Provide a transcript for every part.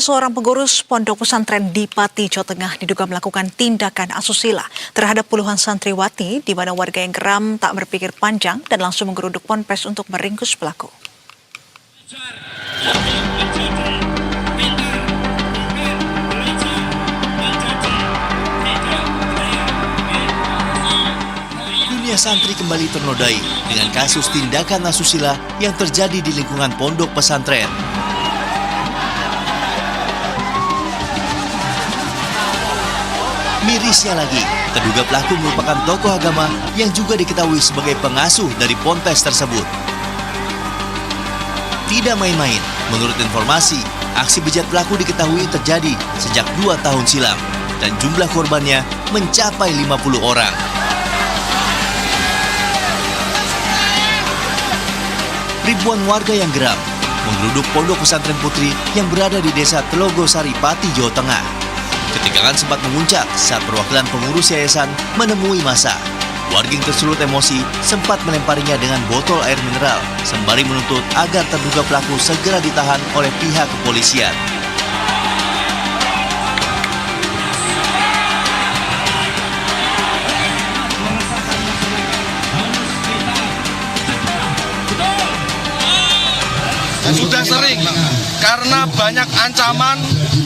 Seorang pengurus pondok pesantren di Pati, Jawa Tengah diduga melakukan tindakan asusila terhadap puluhan santriwati di mana warga yang geram tak berpikir panjang dan langsung menggeruduk ponpes untuk meringkus pelaku. Dunia santri kembali ternodai dengan kasus tindakan asusila yang terjadi di lingkungan pondok pesantren. Mirisnya lagi, terduga pelaku merupakan tokoh agama yang juga diketahui sebagai pengasuh dari ponpes tersebut. Tidak main-main, menurut informasi, aksi bejat pelaku diketahui terjadi sejak 2 tahun silam dan jumlah korbannya mencapai 50 orang. Ribuan warga yang geram menggeruduk pondok pesantren putri yang berada di desa Telogosari, Pati, Jawa Tengah. Ketegangan sempat memuncak saat perwakilan pengurus yayasan menemui massa. Warga yang tersulut emosi sempat melemparinya dengan botol air mineral, sembari menuntut agar terduga pelaku segera ditahan oleh pihak kepolisian. Sudah sering, karena banyak ancaman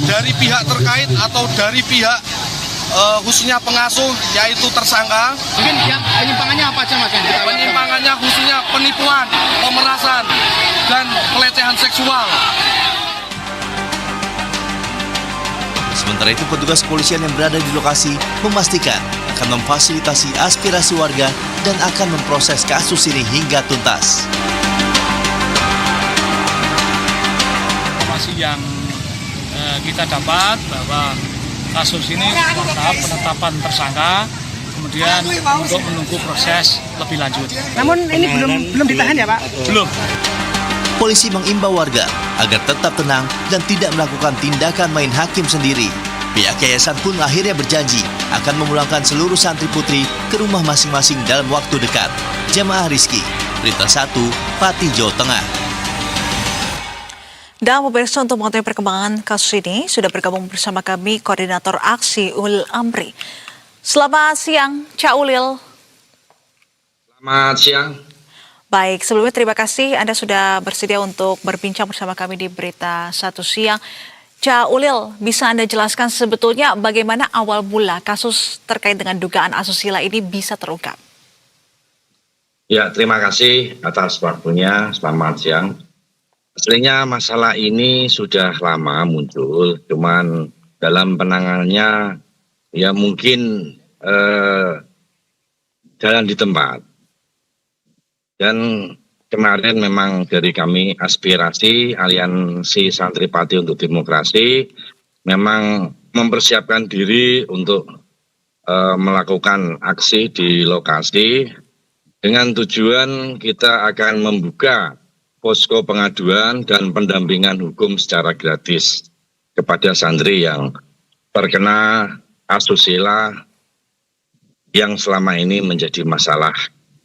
dari pihak terkait atau dari pihak khususnya pengasuh, yaitu tersangka. Mungkin yang penyimpangannya apa aja, Mas? Penyimpangannya khususnya penipuan, pemerasan, dan pelecehan seksual. Sementara itu, petugas kepolisian yang berada di lokasi memastikan akan memfasilitasi aspirasi warga dan akan memproses kasus ini hingga tuntas. Informasi yang kita dapat bahwa kasus ini tahap penetapan tersangka, kemudian untuk menunggu proses lebih lanjut. Namun ini belum ditahan ya, Pak? Belum. Polisi mengimbau warga agar tetap tenang dan tidak melakukan tindakan main hakim sendiri. Pihak yayasan pun akhirnya berjanji akan memulangkan seluruh santri putri ke rumah masing-masing dalam waktu dekat. Jamaah Rizky, Berita 1, Pati, Jawa Tengah. Dan pemirsa, untuk mengetahui perkembangan kasus ini sudah bergabung bersama kami Koordinator Aksi Ulil Amri. Selamat siang, Cak Ulil. Selamat siang. Baik, sebelumnya terima kasih Anda sudah bersedia untuk berbincang bersama kami di Berita 1 Siang. Cak Ulil, bisa Anda jelaskan sebetulnya bagaimana awal mula kasus terkait dengan dugaan asusila ini bisa terungkap? Ya, terima kasih atas waktunya. Selamat siang. Aslinya masalah ini sudah lama muncul, cuman dalam penanganannya ya mungkin jalan di tempat. Dan kemarin memang dari kami aspirasi Aliansi Santri Pati untuk Demokrasi memang mempersiapkan diri untuk melakukan aksi di lokasi dengan tujuan kita akan membuka posko pengaduan dan pendampingan hukum secara gratis kepada santri yang terkena asusila yang selama ini menjadi masalah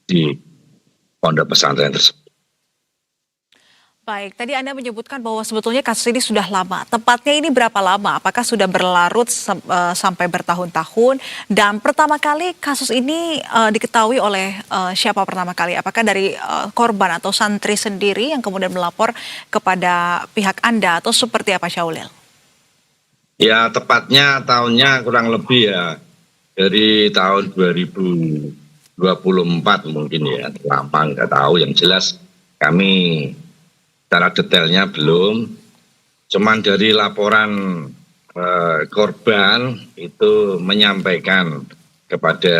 di pondok pesantren tersebut. Baik, tadi Anda menyebutkan bahwa sebetulnya kasus ini sudah lama. Tepatnya ini berapa lama? Apakah sudah berlarut sampai bertahun-tahun? Dan pertama kali kasus ini diketahui oleh siapa pertama kali? Apakah dari korban atau santri sendiri yang kemudian melapor kepada pihak Anda atau seperti apa, Syaulil? Ya, tepatnya tahunnya kurang lebih ya dari tahun 2024 mungkin ya. Lama nggak tahu, yang jelas kami secara detailnya belum, cuman dari laporan korban itu menyampaikan kepada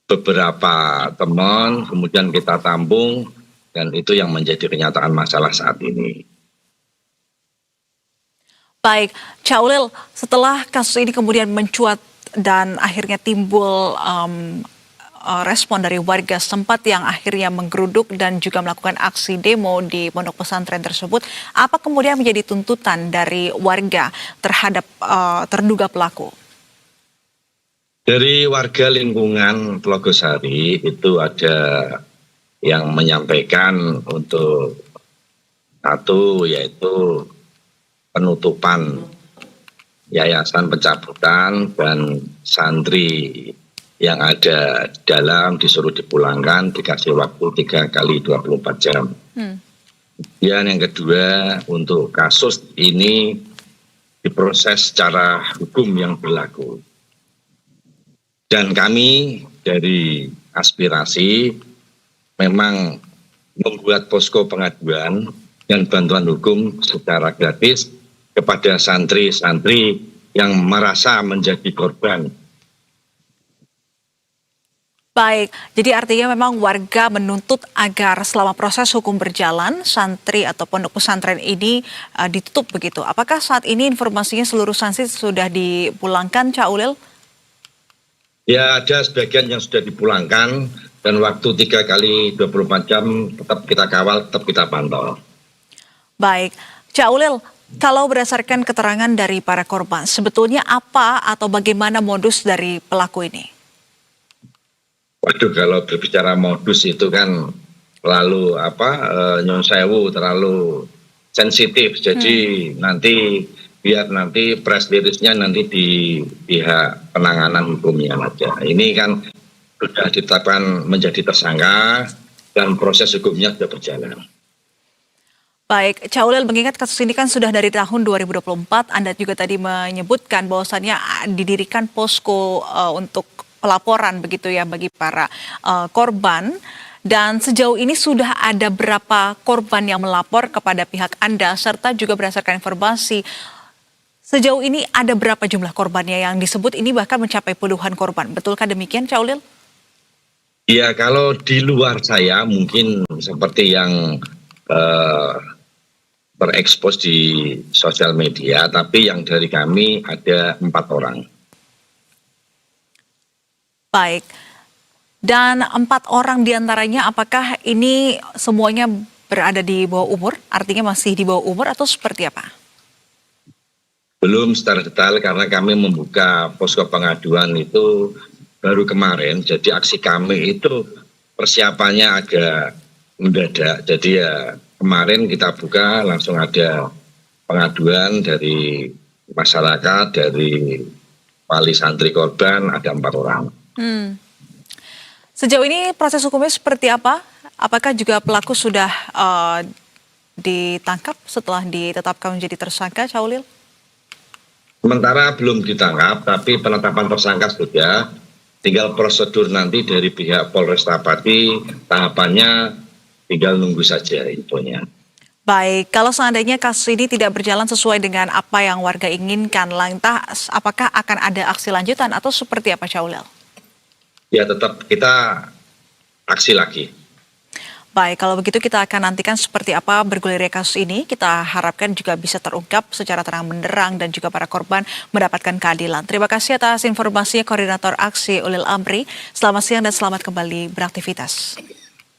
beberapa teman, kemudian kita tampung, dan itu yang menjadi kenyataan masalah saat ini. Baik, Cak Ulil, setelah kasus ini kemudian mencuat dan akhirnya timbul respon dari warga setempat yang akhirnya menggeruduk dan juga melakukan aksi demo di pondok pesantren tersebut. Apa kemudian menjadi tuntutan dari warga terhadap terduga pelaku? Dari warga lingkungan Telogosari itu ada yang menyampaikan untuk satu, yaitu penutupan yayasan pencabutan dan santri yang ada dalam disuruh dipulangkan, dikasih waktu 3 kali 24 jam. Dan yang kedua, untuk kasus ini diproses secara hukum yang berlaku. Dan kami dari aspirasi memang membuat posko pengaduan dan bantuan hukum secara gratis kepada santri-santri yang merasa menjadi korban. Baik, jadi artinya memang warga menuntut agar selama proses hukum berjalan, santri atau pondok pesantren ini ditutup begitu. Apakah saat ini informasinya seluruh santri sudah dipulangkan, Cak Ulil? Ya, ada sebagian yang sudah dipulangkan dan waktu 3 kali 24 jam tetap kita kawal, tetap kita pantau. Baik, Cak Ulil, kalau berdasarkan keterangan dari para korban, sebetulnya apa atau bagaimana modus dari pelaku ini? Waduh, kalau berbicara modus itu kan terlalu nyun sewu, terlalu sensitif. Jadi nanti biar nanti press release-nya nanti di pihak penanganan hukumnya aja. Ini kan sudah ditetapkan menjadi tersangka dan proses hukumnya sudah berjalan. Baik, Cak Ulil, mengingat kasus ini kan sudah dari tahun 2024, Anda juga tadi menyebutkan bahwasannya didirikan posko untuk pelaporan begitu ya bagi para korban. Dan sejauh ini sudah ada berapa korban yang melapor kepada pihak Anda, serta juga berdasarkan informasi, sejauh ini ada berapa jumlah korbannya yang disebut ini bahkan mencapai puluhan korban. Betulkah demikian, Cak Ulil? Ya, kalau di luar saya mungkin seperti yang terekspos di sosial media, tapi yang dari kami ada 4 orang. Baik, dan 4 orang diantaranya apakah ini semuanya berada di bawah umur? Artinya masih di bawah umur atau seperti apa? Belum secara detail karena kami membuka posko pengaduan itu baru kemarin. Jadi aksi kami itu persiapannya agak mendadak. Jadi ya kemarin kita buka langsung ada pengaduan dari masyarakat, dari wali santri korban ada 4 orang. Sejauh ini proses hukumnya seperti apa? Apakah juga pelaku sudah ditangkap setelah ditetapkan menjadi tersangka, Cak Ulil? Sementara belum ditangkap, tapi penetapan tersangka sudah. Tinggal prosedur nanti dari pihak Polresta Pati, tahapannya tinggal nunggu saja infonya. Baik, kalau seandainya kasus ini tidak berjalan sesuai dengan apa yang warga inginkan, lantas apakah akan ada aksi lanjutan atau seperti apa, Cak Ulil? Ya tetap kita aksi lagi. Baik, kalau begitu kita akan nantikan seperti apa bergulirnya kasus ini. Kita harapkan juga bisa terungkap secara terang benderang dan juga para korban mendapatkan keadilan. Terima kasih atas informasinya Koordinator Aksi Ulil Amri. Selamat siang dan selamat kembali beraktivitas.